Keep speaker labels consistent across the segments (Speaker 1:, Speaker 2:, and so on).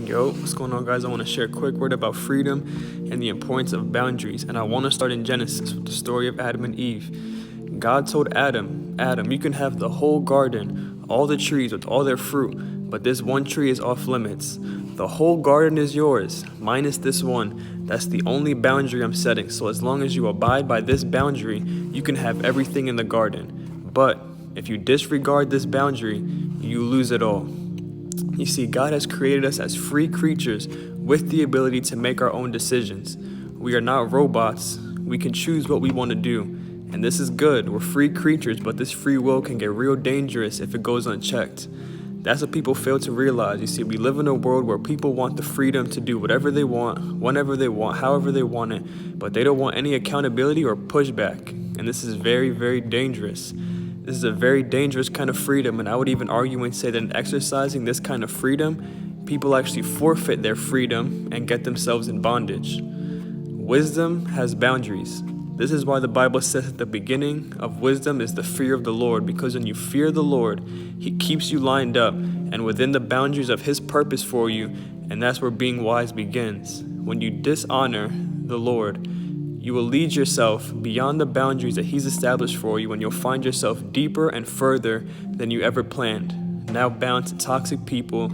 Speaker 1: Yo, what's going on, guys? I want to share a quick word about freedom and the importance of boundaries. And I want to start in Genesis with the story of Adam and Eve. God told Adam, you can have the whole garden, all the trees with all their fruit, but this one tree is off limits. The whole garden is yours, minus this one. That's the only boundary I'm setting. So as long as you abide by this boundary, you can have everything in the garden. But if you disregard this boundary, you lose it all. You see, God has created us as free creatures with the ability to make our own decisions. We are not robots. We can choose what we want to do. And this is good. We're free creatures, but this free will can get real dangerous if it goes unchecked. That's what people fail to realize. You see, we live in a world where people want the freedom to do whatever they want, whenever they want, however they want it, but they don't want any accountability or pushback. And this is very, very dangerous. This is a very dangerous kind of freedom, and I would even argue and say that in exercising this kind of freedom, people actually forfeit their freedom and get themselves in bondage. Wisdom has boundaries. This is why the Bible says at the beginning of wisdom is the fear of the Lord, because when you fear the Lord, He keeps you lined up and within the boundaries of His purpose for you, and that's where being wise begins. When you dishonor the Lord, you will lead yourself beyond the boundaries that He's established for you, and you'll find yourself deeper and further than you ever planned, now bound to toxic people,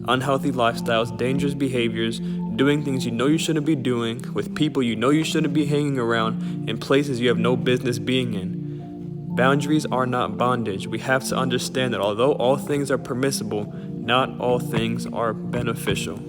Speaker 1: unhealthy lifestyles, dangerous behaviors, doing things you know you shouldn't be doing, with people you know you shouldn't be hanging around, in places you have no business being in. Boundaries are not bondage. We have to understand that although all things are permissible, not all things are beneficial.